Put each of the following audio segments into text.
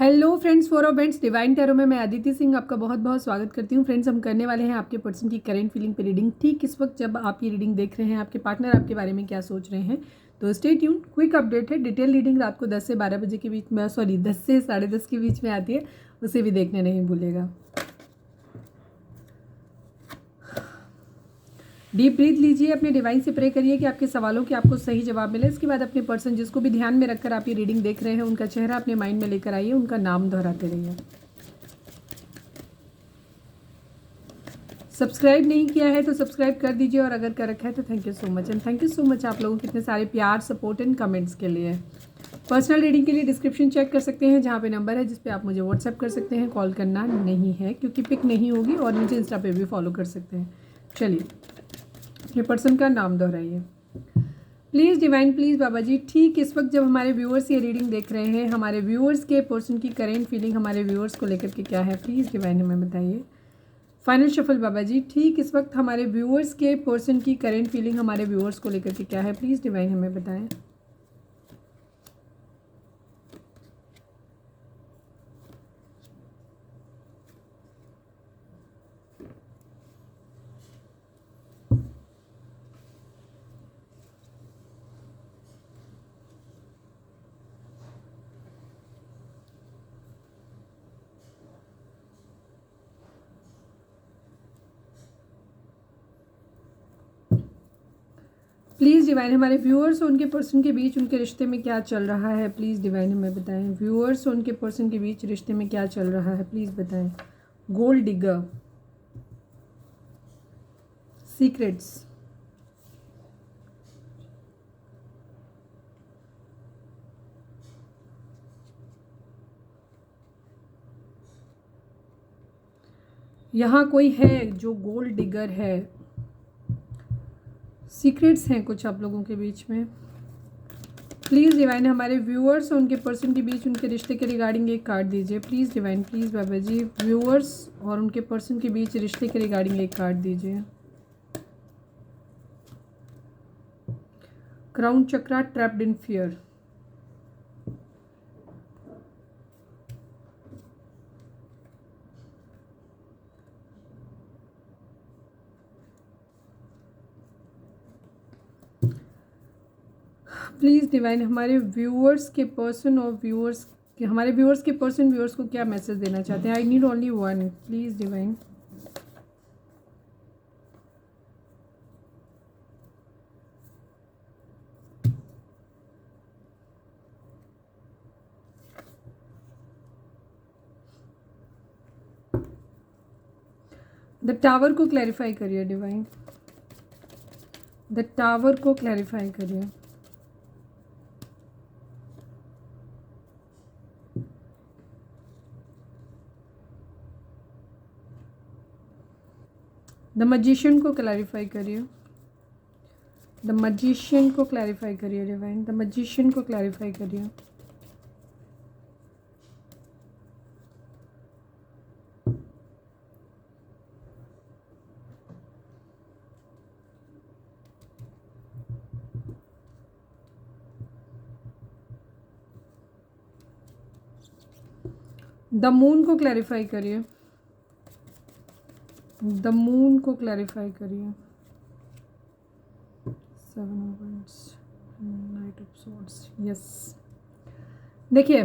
Hello friends, for events divine tarot में मैं अदिति सिंह आपका बहुत बहुत स्वागत करती हूँ। फ्रेंड्स, हम करने वाले हैं आपके पर्सन की करेंट फीलिंग पे रीडिंग। ठीक इस वक्त जब आप ये रीडिंग देख रहे हैं, आपके पार्टनर आपके बारे में क्या सोच रहे हैं, तो स्टे ट्यून। क्विक अपडेट है, डिटेल रीडिंग रात को 10 से 12 बजे के बीच में, 10 से 10:30 के बीच में आती है, उसे भी देखने नहीं भूलेगा। डीप ब्रीथ लीजिए, अपने डिवाइन से प्रे करिए कि आपके सवालों के आपको सही जवाब मिले। इसके बाद अपने पर्सन जिसको भी ध्यान में रखकर आप ये रीडिंग देख रहे हैं, उनका चेहरा अपने माइंड में लेकर आइए, उनका नाम दोहराते रहिए। सब्सक्राइब नहीं किया है तो सब्सक्राइब कर दीजिए, और अगर कर रखा है तो thank you so much. And thank you so much आप लोगों के इतने सारे प्यार, सपोर्ट एंड कमेंट्स के लिए। पर्सनल रीडिंग के लिए डिस्क्रिप्शन चेक कर सकते हैं, जहाँ पे नंबर है जिस पे आप मुझे व्हाट्सएप कर सकते हैं। कॉल करना नहीं है क्योंकि पिक नहीं होगी, और मुझे इंस्टा पे भी फॉलो कर सकते हैं। चलिए, अपने पर्सन का नाम दोहराइए। प्लीज़ डिवाइन, प्लीज़ बाबा जी, ठीक इस वक्त जब हमारे व्यूअर्स ये रीडिंग देख रहे हैं, हमारे व्यूअर्स के पर्सन की करेंट फीलिंग हमारे व्यूअर्स को लेकर के क्या है, प्लीज़ डिवाइन हमें बताइए। फाइनल शफल बाबा जी, ठीक इस वक्त हमारे व्यूअर्स के पर्सन की करेंट फीलिंग हमारे व्यूअर्स को लेकर के क्या है, प्लीज़ डिवाइन हमें बताएं। प्लीज़ डिवाइन, हमारे व्यूअर्स और उनके पर्सन के बीच उनके रिश्ते में क्या चल रहा है, प्लीज़ डिवाइन हमें बताएं। व्यूअर्स और उनके पर्सन के बीच रिश्ते में क्या चल रहा है, प्लीज़ बताएं। गोल्ड डिगर, सीक्रेट्स, यहाँ कोई है जो गोल्ड डिगर है, सीक्रेट्स हैं कुछ आप लोगों के बीच में। प्लीज़ डिवाइन, हमारे व्यूअर्स और उनके पर्सन के बीच उनके रिश्ते के रिगार्डिंग एक कार्ड दीजिए। Please divine, please Baba ji, viewers और उनके पर्सन के बीच रिश्ते के रिगार्डिंग एक कार्ड दीजिए। Crown chakra, trapped in fear. Please divine, हमारे व्यूअर्स के पर्सन और हमारे व्यूअर्स के पर्सन व्यूअर्स को क्या मैसेज देना चाहते हैं। I need only one, please divine. The tower को क्लैरिफाई करिए डिवाइन, द टावर को क्लैरिफाई करिए। द मैजिशियन को क्लैरिफाई करिए, द मैजिशियन को क्लैरिफाई करिए डिवाइन, द मैजिशियन को क्लैरिफाई करिए। द मून को क्लैरिफाई करिए, द मून को क्लैरिफाई करिए। 7 of Wands, Knight of Swords, yes. देखिए,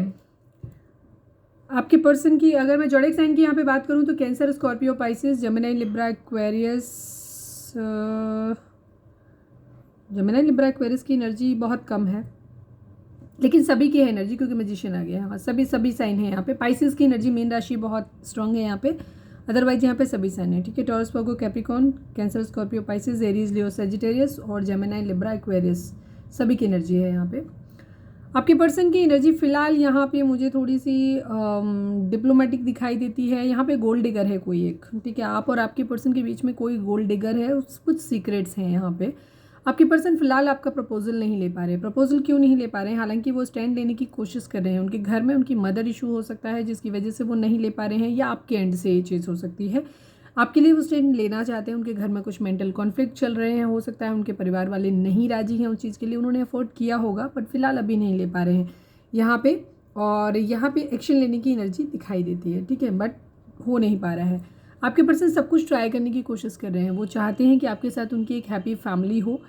आपके पर्सन की अगर मैं जोडिक साइन की यहाँ पे बात करूँ तो cancer, Scorpio, Pisces, Gemini, Libra, Aquarius. Gemini, Libra, Aquarius की एनर्जी बहुत कम है, लेकिन सभी की है एनर्जी, क्योंकि मैजिशियन आ गया है। सभी साइन है यहाँ पे। पाइसेस की एनर्जी, मीन राशि बहुत स्ट्रांग है यहाँ पे, अदरवाइज यहाँ पे सभी साइन है। ठीक है, Taurus, Virgo, Capricorn, Cancer, Scorpio, Pisces, Aries, Leo, Sagittarius और जेमिनी, लिब्रा, एक्वेरियस, सभी की एनर्जी है यहाँ पे। आपके पर्सन की एनर्जी फिलहाल यहाँ पे मुझे थोड़ी सी डिप्लोमेटिक दिखाई देती है। यहाँ पे गोल्ड डिगर है कोई एक, ठीक है, आप और आपके पर्सन के बीच में कोई गोल्ड डिगर है, कुछ सीक्रेट्स हैं यहाँ पे। आपके पर्सन फिलहाल आपका प्रपोजल नहीं ले पा रहे। प्रपोजल क्यों नहीं ले पा रहे हैं? हालांकि वो स्टैंड लेने की कोशिश कर रहे हैं। उनके घर में उनकी मदर इशू हो सकता है जिसकी वजह से वो नहीं ले पा रहे हैं, या आपके एंड से ये चीज़ हो सकती है। आपके लिए वो स्टैंड लेना चाहते हैं, उनके घर में कुछ मेंटल कॉन्फ्लिक्ट चल रहे हैं, हो सकता है उनके परिवार वाले नहीं राजी हैं उस चीज़ के लिए, उन्होंने अफोर्ड किया होगा बट फिलहाल अभी नहीं ले पा रहे हैं यहाँ पे। और यहाँ पे एक्शन लेने की एनर्जी दिखाई देती है, ठीक है, बट हो नहीं पा रहा है। आपके पर्सन सब कुछ ट्राई करने की कोशिश कर रहे हैं, वो चाहते हैं कि आपके साथ उनकी एक हैप्पी फैमिली हो,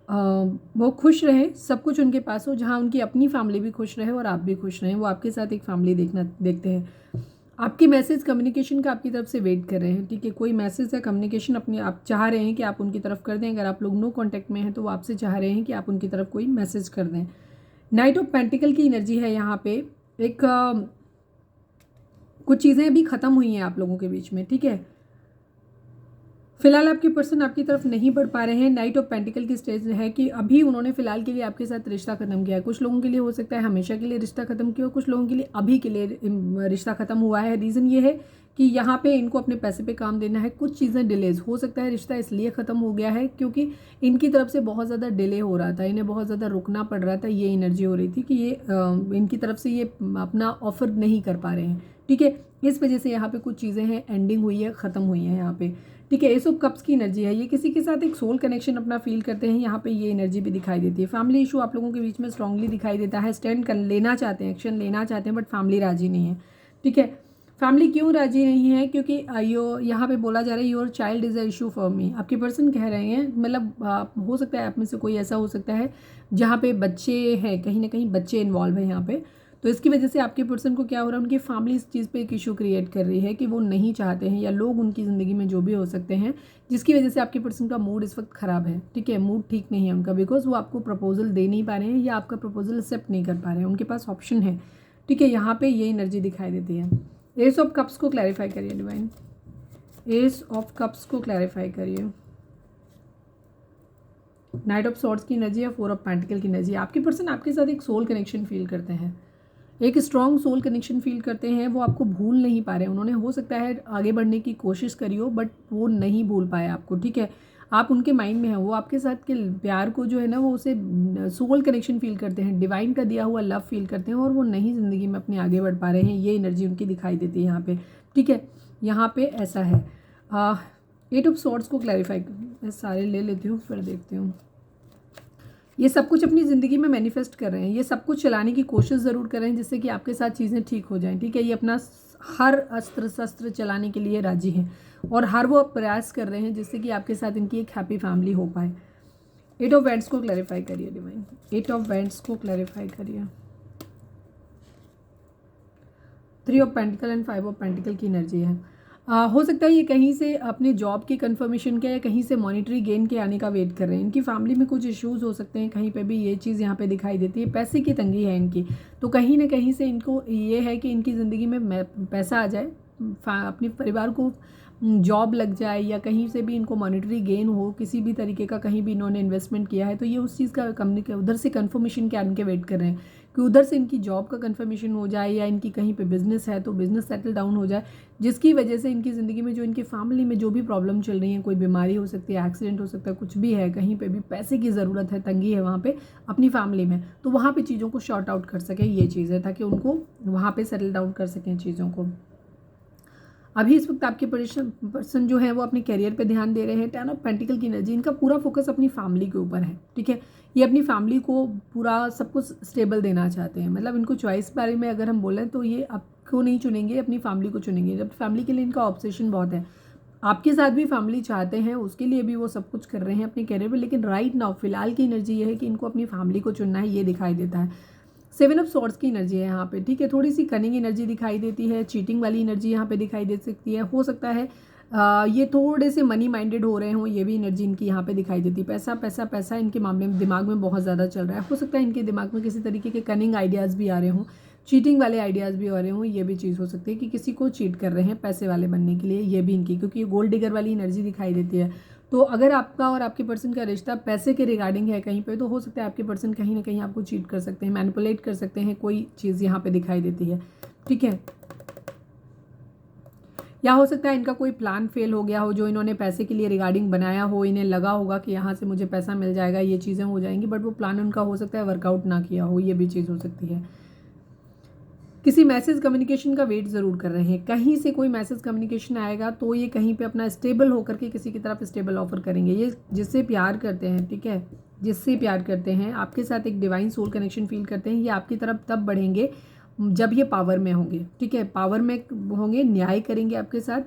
वो खुश रहे, सब कुछ उनके पास हो, जहाँ उनकी अपनी फैमिली भी खुश रहे और आप भी खुश रहें। वो आपके साथ एक फैमिली देखते हैं। आपकी मैसेज कम्युनिकेशन का आपकी तरफ से वेट कर रहे हैं, ठीक है, कोई मैसेज या कम्युनिकेशन अपने आप चाह रहे हैं कि आप उनकी तरफ कर दें। अगर आप लोग नो कांटेक्ट में हैं तो वो आपसे चाह रहे हैं कि आप उनकी तरफ कोई मैसेज कर दें। नाइट ऑफ पेंटिकल की एनर्जी है यहाँ पे। एक कुछ चीज़ें अभी ख़त्म हुई हैं आप लोगों के बीच में, ठीक है। फिलहाल आपके पर्सन आपकी तरफ नहीं बढ़ पा रहे हैं। नाइट ऑफ पेंटिकल की स्टेज है कि अभी उन्होंने फिलहाल के लिए आपके साथ रिश्ता खत्म किया है। कुछ लोगों के लिए हो सकता है हमेशा के लिए रिश्ता खत्म किया, कुछ लोगों के लिए अभी के लिए रिश्ता खत्म हुआ है। रीज़न ये है कि यहाँ पे इनको अपने पैसे पे काम देना है, कुछ चीज़ें डिलेज हो सकता है। रिश्ता इसलिए ख़त्म हो गया है क्योंकि इनकी तरफ से बहुत ज़्यादा डिले हो रहा था, इन्हें बहुत ज़्यादा रुकना पड़ रहा था। ये एनर्जी हो रही थी कि ये इनकी तरफ से ये अपना ऑफर नहीं कर पा रहे हैं, ठीक है। इस वजह से यहाँ पे कुछ चीज़ें हैं एंडिंग हुई है, ख़त्म हुई है यहाँ पे, ठीक है। एस ऑफ कप्स की एनर्जी है, ये किसी के साथ एक सोल कनेक्शन अपना फील करते हैं। यहाँ पे ये एनर्जी भी दिखाई देती है। फैमिली इशू आप लोगों के बीच में स्ट्रांगली दिखाई देता है। स्टैंड कर लेना चाहते हैं, एक्शन लेना चाहते हैं, बट फैमिली राजी नहीं है, ठीक है। फैमिली क्यों राजी नहीं है? क्योंकि यहाँ पे बोला जा रहा है your child is a issue for me. आपके पर्सन कह रहे हैं, मतलब हो सकता है आप में से कोई ऐसा हो सकता है जहाँ पे बच्चे हैं, कहीं ना कहीं बच्चे इन्वॉल्व है यहाँ पे। तो इसकी वजह से आपके पर्सन को क्या हो रहा है, उनकी फैमिली इस चीज़ पे एक इशू क्रिएट कर रही है कि वो नहीं चाहते हैं, या लोग उनकी ज़िंदगी में जो भी हो सकते हैं, जिसकी वजह से आपके पर्सन का मूड इस वक्त ख़राब है, ठीक है। मूड ठीक नहीं है उनका, बिकॉज वो आपको प्रपोजल दे नहीं पा रहे हैं या आपका प्रपोजल एक्सेप्ट नहीं कर पा रहे हैं। उनके पास ऑप्शन है, ठीक है। यहाँ पे ये एनर्जी दिखाई देती है। एस ऑफ कप्स को क्लैरिफाई करिए डिवाइन, एस ऑफ कप्स को क्लैरिफाई करिए। नाइट ऑफ सॉर्ड्स की एनर्जी या फोर ऑफ पेंटिकल की एनर्जी। आपके पर्सन आपके साथ एक सोल कनेक्शन फील करते हैं, एक स्ट्रॉन्ग सोल कनेक्शन फील करते हैं। वो आपको भूल नहीं पा रहे हैं। उन्होंने हो सकता है आगे बढ़ने की कोशिश करी हो, बट वो नहीं भूल पाए आपको, ठीक है। आप उनके माइंड में हैं, वो आपके साथ के प्यार को जो है ना, वो उसे सोल कनेक्शन फील करते हैं, डिवाइन का दिया हुआ लव फील करते हैं, और वो नहीं ज़िंदगी में अपने आगे बढ़ पा रहे हैं। ये एनर्जी उनकी दिखाई देती है यहाँ पे, ठीक है। यहाँ पे ऐसा है। 8 ऑफ सॉर्ड्स को क्लैरिफाई, मैं सारे ले लेती हूँ फिर देखती हूँ। ये सब कुछ अपनी ज़िंदगी में मैनिफेस्ट कर रहे हैं, ये सब कुछ चलाने की कोशिश ज़रूर कर रहे हैं जिससे कि आपके साथ चीज़ें ठीक हो जाएं, ठीक है। ये अपना हर अस्त्र शस्त्र चलाने के लिए राजी हैं और हर वो प्रयास कर रहे हैं जिससे कि आपके साथ इनकी एक हैप्पी फैमिली हो पाए। 8 ऑफ वैंड्स को क्लैरिफाई करिए डिवाइन, 8 ऑफ वैंड्स को क्लैरिफाई करिए। 3 of pentacle and 5 of pentacle की एनर्जी है। हो सकता है ये कहीं से अपने जॉब की कंफर्मेशन के या कहीं से मॉनिटरी गेन के आने का वेट कर रहे हैं। इनकी फैमिली में कुछ इश्यूज हो सकते हैं, कहीं पे भी ये चीज़ यहाँ पे दिखाई देती है। पैसे की तंगी है इनकी, तो कहीं ना कहीं से इनको ये है कि इनकी ज़िंदगी में पैसा आ जाए, अपने परिवार को जॉब लग जाए, या कहीं से भी इनको मॉनिटरी गेन हो, किसी भी तरीके का कहीं भी इन्होंने इन्वेस्टमेंट किया है तो ये उस चीज़ का कंपनी के उधर से कंफर्मेशन के आने के वेट कर रहे हैं कि उधर से इनकी जॉब का कंफर्मेशन हो जाए, या इनकी कहीं पे बिजनेस है तो बिजनेस सेटल डाउन हो जाए, जिसकी वजह से इनकी ज़िंदगी में जो इनकी फैमिली में जो भी प्रॉब्लम चल रही है, कोई बीमारी हो सकती है, एक्सीडेंट हो सकता है, कुछ भी है, कहीं पे भी पैसे की ज़रूरत है, तंगी है वहाँ पे अपनी फैमिली में, तो वहाँ पे चीज़ों को शॉर्ट आउट कर सकें, ये चीज़ है, ताकि उनको वहाँ पे सेटल डाउन कर सकें चीज़ों को। अभी इस वक्त आपके पर्सन जो है वो अपने करियर पे ध्यान दे रहे हैं। 10 ऑफ पेंटिकल की एनर्जी, इनका पूरा फोकस अपनी फैमिली के ऊपर है, ठीक है। ये अपनी फैमिली को पूरा सब कुछ स्टेबल देना चाहते हैं, मतलब इनको चॉइस बारे में अगर हम बोलें तो ये आपको नहीं चुनेंगे, अपनी फैमिली को चुनेंगे। जब फैमिली के लिए इनका ऑब्सेशन बहुत है, आपके साथ भी फैमिली चाहते हैं, उसके लिए भी वो सब कुछ कर रहे हैं अपने करियर पर, लेकिन राइट नाउ फिलहाल की एनर्जी ये है कि इनको अपनी फैमिली को चुनना है, ये दिखाई देता है। 7 ऑफ सॉर्ड्स की एनर्जी है यहाँ पे, ठीक है। थोड़ी सी कनिंग एनर्जी दिखाई देती है, चीटिंग वाली एनर्जी यहाँ पे दिखाई दे सकती है। हो सकता है ये थोड़े से मनी माइंडेड हो रहे हों, ये भी एनर्जी इनकी यहाँ पे दिखाई देती है। पैसा पैसा पैसा इनके मामले में दिमाग में बहुत ज़्यादा चल रहा है। हो सकता है इनके दिमाग में किसी तरीके के कनिंग आइडियाज़ भी आ रहे हों, चीटिंग वाले आइडियाज़ भी आ रहे हों, ये भी चीज़ हो सकती है कि किसी को चीट कर रहे हैं पैसे वाले बनने के लिए, ये भी इनकी, क्योंकि ये गोल्ड डिगर वाली एनर्जी दिखाई देती है। तो अगर आपका और आपके पर्सन का रिश्ता पैसे के रिगार्डिंग है कहीं पे, तो हो सकता है आपके पर्सन कहीं ना कहीं आपको चीट कर सकते हैं, मैनिपुलेट कर सकते हैं, कोई चीज़ यहाँ पे दिखाई देती है, ठीक है। या हो सकता है इनका कोई प्लान फेल हो गया हो जो इन्होंने पैसे के लिए रिगार्डिंग बनाया हो, इन्हें लगा होगा कि यहाँ से मुझे पैसा मिल जाएगा, ये चीज़ें हो जाएंगी, बट वो प्लान उनका हो सकता है वर्कआउट ना किया हो, ये भी चीज़ हो सकती है। किसी मैसेज कम्युनिकेशन का वेट ज़रूर कर रहे हैं, कहीं से कोई मैसेज कम्युनिकेशन आएगा तो ये कहीं पे अपना स्टेबल होकर के किसी की तरफ स्टेबल ऑफर करेंगे। ये जिससे प्यार करते हैं, ठीक है, जिससे प्यार करते हैं, आपके साथ एक डिवाइन सोल कनेक्शन फील करते हैं, ये आपकी तरफ तब बढ़ेंगे जब ये पावर में होंगे, ठीक है, पावर में होंगे, न्याय करेंगे आपके साथ,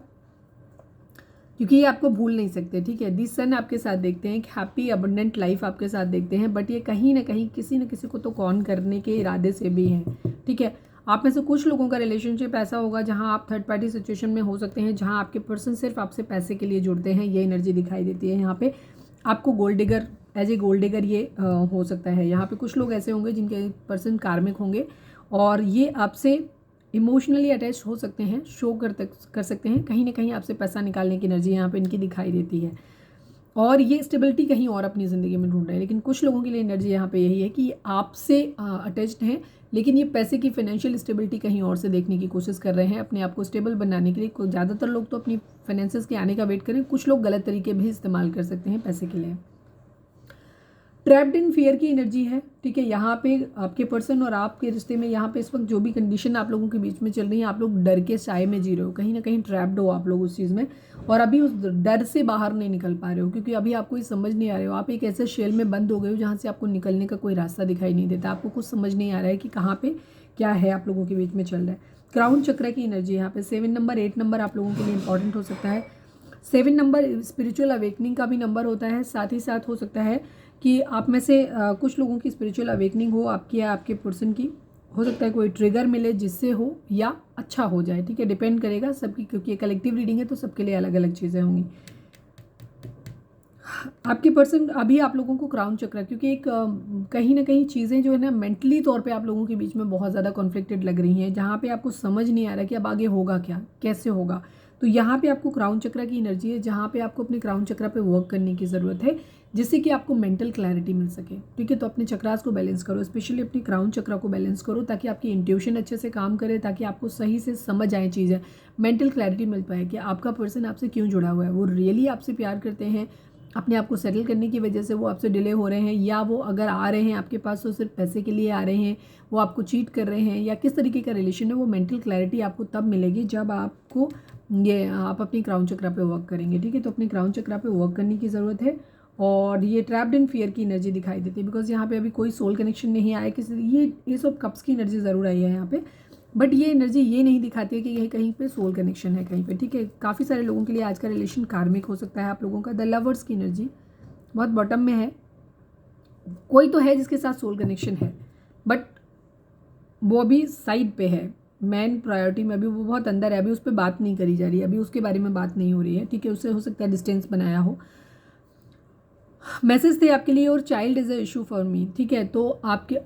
क्योंकि ये आपको भूल नहीं सकते, ठीक है। दिस सन आपके साथ देखते हैं, हैप्पी अबंडेंट लाइफ आपके साथ देखते हैं, बट ये कहीं ना कहीं किसी न किसी को तो कॉन करने के इरादे से भी हैं, ठीक है। आप में से कुछ लोगों का रिलेशनशिप ऐसा होगा जहां आप थर्ड पार्टी सिचुएशन में हो सकते हैं, जहां आपके पर्सन सिर्फ आपसे पैसे के लिए जुड़ते हैं, ये एनर्जी दिखाई देती है यहाँ पे। आपको gold digger, as a gold digger ये हो सकता है। यहाँ पे कुछ लोग ऐसे होंगे जिनके पर्सन कार्मिक होंगे और ये आपसे इमोशनली अटैच हो सकते हैं, शो कर सकते हैं, कहीं ना कहीं आपसे पैसा निकालने की एनर्जी यहाँ पे इनकी दिखाई देती है और ये स्टेबिलिटी कहीं और अपनी ज़िंदगी में ढूंढ रहे हैं। लेकिन कुछ लोगों के लिए एनर्जी यहाँ पे यही है कि आपसे अटैच्ड हैं, लेकिन ये पैसे की फाइनेंशियल स्टेबिलिटी कहीं और से देखने की कोशिश कर रहे हैं, अपने आप को स्टेबल बनाने के लिए। ज़्यादातर लोग तो अपनी फाइनेंसेस के आने का वेट करें, कुछ लोग गलत तरीके भी इस्तेमाल कर सकते हैं पैसे के लिए। ट्रैप्ड इन फियर की एनर्जी है, ठीक है। यहाँ पे आपके पर्सन और आपके रिश्ते में यहाँ पे इस वक्त जो भी कंडीशन आप लोगों के बीच में चल रही है, आप लोग डर के साए में जी रहे हो, कहीं ना कहीं ट्रैप्ड हो आप लोग उस चीज़ में, और अभी उस डर से बाहर नहीं निकल पा रहे हो, क्योंकि अभी आपको ये समझ नहीं आ रहे हो, आप एक ऐसे शेल में बंद हो गए हो जहाँ से आपको निकलने का कोई रास्ता दिखाई नहीं देता, आपको कुछ समझ नहीं आ रहा है कि कहाँ पे क्या है आप लोगों के बीच में चल रहा है। क्राउन चक्र की एनर्जी यहाँ पे 7 नंबर 8 नंबर आप लोगों के लिए इंपॉर्टेंट हो सकता है। 7 नंबर स्पिरिचुअल अवेकनिंग का भी नंबर होता है, साथ ही साथ हो सकता है कि आप में से कुछ लोगों की स्पिरिचुअल अवेकनिंग हो, आपकी या आपके पर्सन की, हो सकता है कोई ट्रिगर मिले जिससे हो या अच्छा हो जाए, ठीक है, डिपेंड करेगा सबकी, क्योंकि कलेक्टिव रीडिंग है तो सबके लिए अलग अलग चीज़ें होंगी। आपके पर्सन अभी आप लोगों को क्राउन चक्र, क्योंकि एक कहीं ना कहीं चीज़ें जो है ना मेंटली तौर पे आप लोगों के बीच में बहुत ज़्यादा कॉन्फ्लिक्टेड लग रही हैं, जहाँ पे आपको समझ नहीं आ रहा कि अब आगे होगा क्या, कैसे होगा। तो यहाँ पे आपको क्राउन चक्र की एनर्जी है, जहाँ पे आपको अपने क्राउन चक्र पे वर्क करने की ज़रूरत है, जिससे कि आपको मेंटल क्लैरिटी मिल सके, ठीक है। तो अपने चक्रास को बैलेंस करो, स्पेशली अपने क्राउन चक्र को बैलेंस करो, ताकि आपकी इंट्यूशन अच्छे से काम करे, ताकि आपको सही से समझ आए चीज़ें, मेंटल क्लैरिटी मिल पाए कि आपका पर्सन आपसे क्यों जुड़ा हुआ है, वो रियली आपसे प्यार करते हैं, अपने आप को सेटल करने की वजह से वो आपसे डिले हो रहे हैं, या वो अगर आ रहे हैं आपके पास तो सिर्फ पैसे के लिए आ रहे हैं, वो आपको चीट कर रहे हैं, या किस तरीके का रिलेशन है। वो मेंटल क्लैरिटी आपको तब मिलेगी जब आपको आप अपनी क्राउन चक्र पे वर्क करेंगे, ठीक है। तो अपनी क्राउन चक्र पे वर्क करने की ज़रूरत है। और ये ट्रैप्ड इन फियर की एनर्जी दिखाई देती है, बिकॉज यहाँ पे अभी कोई सोल कनेक्शन नहीं आया किसी, ये सब कप्स की एनर्जी ज़रूर आई है यहाँ पे, बट ये एनर्जी ये नहीं दिखाती है कि यही कहीं पे सोल कनेक्शन है कहीं पे, ठीक है। काफ़ी सारे लोगों के लिए आज का रिलेशन कार्मिक हो सकता है आप लोगों का। द लवर्स की एनर्जी बहुत बॉटम में है, कोई तो है जिसके साथ सोल कनेक्शन है, बट वो अभी साइड पे है, मैन प्रायोरिटी में अभी वो बहुत अंदर है, अभी उस पर बात नहीं करी जा रही है, अभी उसके बारे में बात नहीं हो रही है, ठीक है। उससे हो सकता है डिस्टेंस बनाया हो। मैसेज थे आपके लिए, और child is a issue for me, ठीक है। तो आपके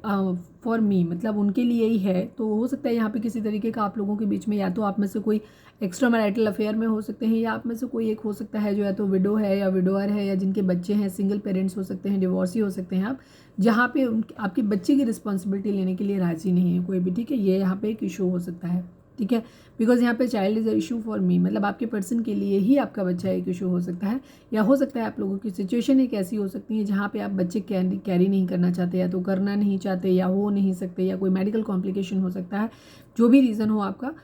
फॉर मी मतलब उनके लिए ही है, तो हो सकता है यहाँ पे किसी तरीके का आप लोगों के बीच में, या तो आप में से कोई एक्स्ट्रा मैरिटल अफेयर में हो सकते हैं, या आप में से कोई एक हो सकता है जो या तो विडो है या विडोअर है, या जिनके बच्चे हैं, सिंगल पेरेंट्स हो सकते हैं, डिवोर्सी हो सकते हैं आप, जहाँ पे आपके बच्चे की रिस्पॉन्सिबिलिटी लेने के लिए राजी नहीं है कोई भी, ठीक है। ये यहाँ पे एक इशू हो सकता है, ठीक है, बिकॉज यहाँ पे child is a issue for me, मतलब आपके पर्सन के लिए ही आपका बच्चा एक इशू हो सकता है, या हो सकता है आप लोगों की सिचुएशन एक ऐसी हो सकती है जहाँ पे आप बच्चे कैरी नहीं करना चाहते, या तो करना नहीं चाहते, या हो नहीं सकते, या कोई मेडिकल कॉम्प्लिकेशन हो सकता है, जो भी रीज़न हो आपका,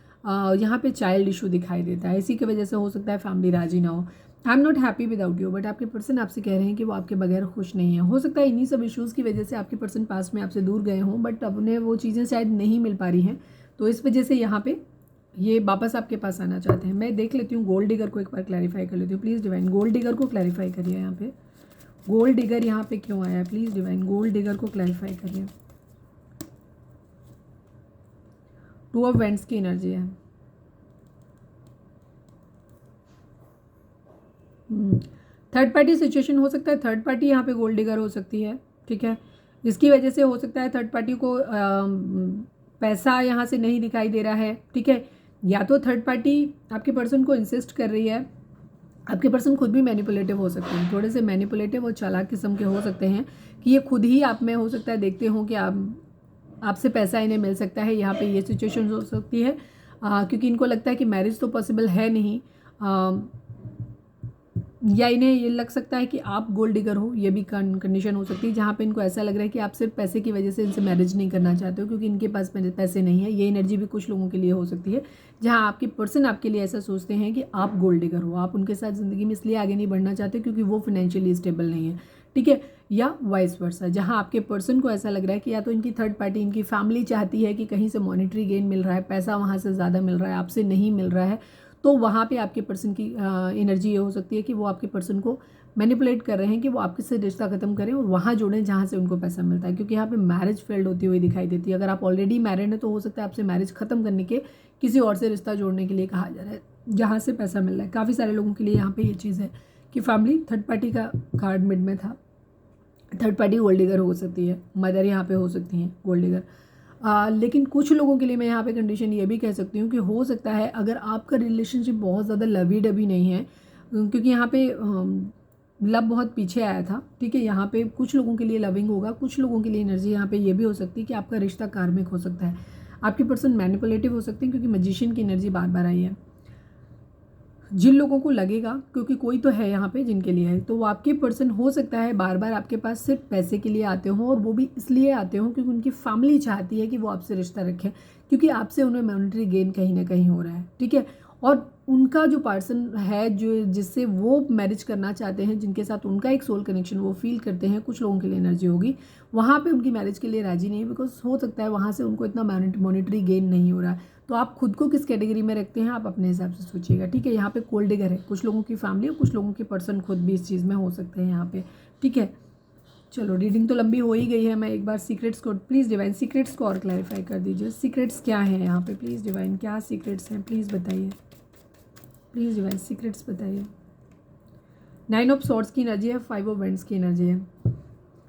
यहाँ पे चाइल्ड इशू दिखाई देता है। इसी की वजह से हो सकता है फैमिली राजी ना हो। I am not happy without you, but आपके पर्सन आपसे कह रहे हैं कि वो आपके बगैर खुश नहीं है। हो सकता है इन्हीं सब इश्यूज़ की वजह से आपके पर्सन पास में आपसे दूर गए हों, बट अब उन्हें वो चीज़ें शायद नहीं मिल पा रही हैं, तो इस वजह से यहाँ पे ये वापस आपके पास आना चाहते हैं। मैं देख लेती हूँ गोल्ड डिगर को एक बार क्लैरिफाई कर लेती हूँ। प्लीज़ डिवाइन गोल्ड डिगर को क्लैरिफाई करिए, यहाँ पे गोल्ड डिगर यहाँ पे क्यों आया है, प्लीज़ डिवाइन गोल्ड डिगर को क्लैरिफाई करिए। टू ऑफ वेंट्स की एनर्जी है। थर्ड पार्टी सिचुएशन हो सकता है, थर्ड पार्टी यहाँ पे गोल्ड डिगर हो सकती है, ठीक है। इसकी वजह से हो सकता है थर्ड पार्टी को पैसा यहाँ से नहीं दिखाई दे रहा है, ठीक है, या तो थर्ड पार्टी आपके पर्सन को इंसिस्ट कर रही है। आपके पर्सन खुद भी मैनिपुलेटिव हो सकते हैं, थोड़े से मैनिपुलेटिव और चालाक किस्म के हो सकते हैं, कि ये खुद ही आप में हो सकता है देखते हो कि आपसे पैसा इन्हें मिल सकता है, यहाँ पे ये सिचुएशन हो सकती है, क्योंकि इनको लगता है कि मैरिज तो पॉसिबल है नहीं, या इन्हें ये लग सकता है कि आप गोल्ड डिगर हो, ये भी कंडीशन हो सकती है, जहाँ पे इनको ऐसा लग रहा है कि आप सिर्फ पैसे की वजह से इनसे मैरिज नहीं करना चाहते हो, क्योंकि इनके पास पैसे नहीं है। ये एनर्जी भी कुछ लोगों के लिए हो सकती है, जहाँ आपके पर्सन आपके लिए ऐसा सोचते हैं कि आप गोल्ड डिगर हो, आप उनके साथ ज़िंदगी में इसलिए आगे नहीं बढ़ना चाहते क्योंकि वो फाइनेंशियली स्टेबल नहीं है, ठीक है। या वाइस वर्सा, जहाँ आपके पर्सन को ऐसा लग रहा है कि या तो इनकी थर्ड पार्टी, इनकी फैमिली चाहती है कि कहीं से मॉनेटरी गेन मिल रहा है, पैसा वहाँ से ज़्यादा मिल रहा है, आपसे नहीं मिल रहा है, तो वहाँ पे आपके पर्सन की एनर्जी ये हो सकती है कि वो आपके पर्सन को मैनिपुलेट कर रहे हैं कि वो आपके से रिश्ता खत्म करें और वहाँ जोड़ें जहाँ से उनको पैसा मिलता है, क्योंकि यहाँ पे मैरिज फेल्ड होती हुई दिखाई देती है। अगर आप ऑलरेडी मैरिड हैं तो हो सकता है आपसे मैरिज खत्म करने के किसी और से रिश्ता जोड़ने के लिए कहा जा रहा है जहाँ से पैसा मिल रहा है। काफ़ी सारे लोगों के लिए यहाँ पे ये चीज़ है कि फैमिली, थर्ड पार्टी का कार्ड मिड में था, थर्ड पार्टी गोल्ड डिगर हो सकती है, मदर यहाँ पे हो सकती हैं गोल्ड डिगर। लेकिन कुछ लोगों के लिए मैं यहाँ पे कंडीशन ये भी कह सकती हूँ कि हो सकता है अगर आपका रिलेशनशिप बहुत ज़्यादा लवी डबी नहीं है, क्योंकि यहाँ पे लव बहुत पीछे आया था, ठीक है। यहाँ पे कुछ लोगों के लिए लविंग होगा, कुछ लोगों के लिए एनर्जी यहाँ पे ये भी हो सकती है कि आपका रिश्ता कार्मिक हो सकता है, आपके पर्सन मैनिपुलेटिव हो सकते हैं, क्योंकि मैजिशियन की एनर्जी बार बार आई है। जिन लोगों को लगेगा, क्योंकि कोई तो है यहाँ पे जिनके लिए है, तो वो आपके पर्सन हो सकता है बार बार आपके पास सिर्फ पैसे के लिए आते हों, और वो भी इसलिए आते हों क्योंकि उनकी फैमिली चाहती है कि वो आपसे रिश्ता रखें, क्योंकि आपसे उन्हें मॉनेटरी गेन कहीं ना कहीं हो रहा है, ठीक है। और उनका जो पर्सन है, जो जिससे वो मैरिज करना चाहते हैं, जिनके साथ उनका एक सोल कनेक्शन वो फील करते हैं, कुछ लोगों के लिए एनर्जी होगी वहाँ पे उनकी मैरिज के लिए राजी नहीं है, बिकॉज हो सकता है वहाँ से उनको इतना मॉनेटरी गेन नहीं हो रहा है। तो आप खुद को किस कैटेगरी में रखते हैं, आप अपने हिसाब से सोचिएगा, ठीक है। यहाँ पे गोल्ड डिगर है, कुछ लोगों की फैमिली और कुछ लोगों के पर्सन खुद भी इस चीज़ में हो सकते हैं यहाँ पे, ठीक है। चलो, रीडिंग तो लंबी हो ही गई है, मैं एक बार सीक्रेट्स को, प्लीज़ डिवाइन सीक्रेट्स को और क्लैरिफाई कर दीजिए। सीक्रेट्स क्या हैं यहाँ पे, प्लीज़ डिवाइन, क्या सीक्रेट्स हैं, प्लीज़ बताइए, प्लीज़ डिवाइन सीक्रेट्स बताइए। 9 ऑफ सॉर्ड्स की एनर्जी है, 5 ऑफ वेंड्स की एनर्जी है।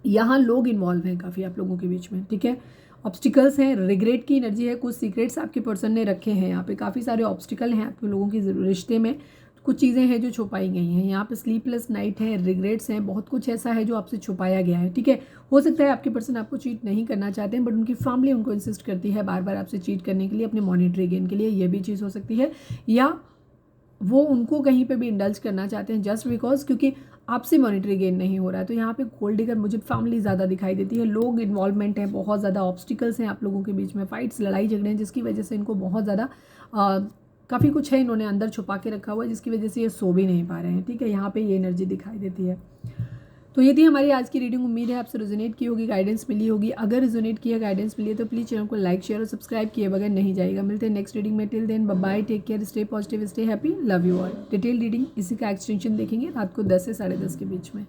यहाँ लोग इन्वॉल्व हैं काफ़ी आप लोगों के बीच में, ठीक है। ऑब्स्टिकल्स हैं, रिग्रेट की एनर्जी है, कुछ सीक्रेट्स आपके पर्सन ने रखे हैं यहाँ पे, काफ़ी सारे ऑब्स्टिकल हैं आपके लोगों के रिश्ते में, कुछ चीज़ें हैं जो छुपाई गई हैं यहाँ पे। स्लीपलेस नाइट है, रिग्रेट्स हैं, बहुत कुछ ऐसा है जो आपसे छुपाया गया है, ठीक है। हो सकता है आपके पर्सन आपको चीट नहीं करना चाहते हैं, बट उनकी फैमिली उनको इंसिस्ट करती है बार बार आपसे चीट करने के लिए, अपने मॉनेटरी गेन के लिए, ये भी चीज़ हो सकती है। या वो उनको कहीं पे भी इंडल्ज करना चाहते हैं जस्ट बिकॉज क्योंकि आपसे मॉनेटरी गेन नहीं हो रहा है। तो यहाँ पे गोल्ड डिगर मुझे फैमिली ज़्यादा दिखाई देती है, लोग इन्वॉल्वमेंट है, बहुत ज़्यादा ऑब्स्टिकल्स हैं आप लोगों के बीच में, फाइट्स, लड़ाई झगड़े हैं, जिसकी वजह से इनको बहुत ज़्यादा काफ़ी कुछ है इन्होंने अंदर छुपा के रखा हुआ है, जिसकी वजह से ये सो भी नहीं पा रहे हैं, ठीक है। यहाँ पे ये एनर्जी दिखाई देती है। तो ये थी हमारी आज की रीडिंग, उम्मीद है आपसे रेजोनेट की होगी, गाइडेंस मिली होगी। अगर रेजोनेट किया, गाइडेंस मिली है तो प्लीज़ चैनल को लाइक, शेयर और सब्सक्राइब किए बगैर नहीं जाएगा। मिलते हैं नेक्स्ट रीडिंग में, till then bye bye, take care, stay positive, stay happy, love you all. Detail reading इसी का एक्सटेंशन देखेंगे रात को 10 से 10:30 के बीच में।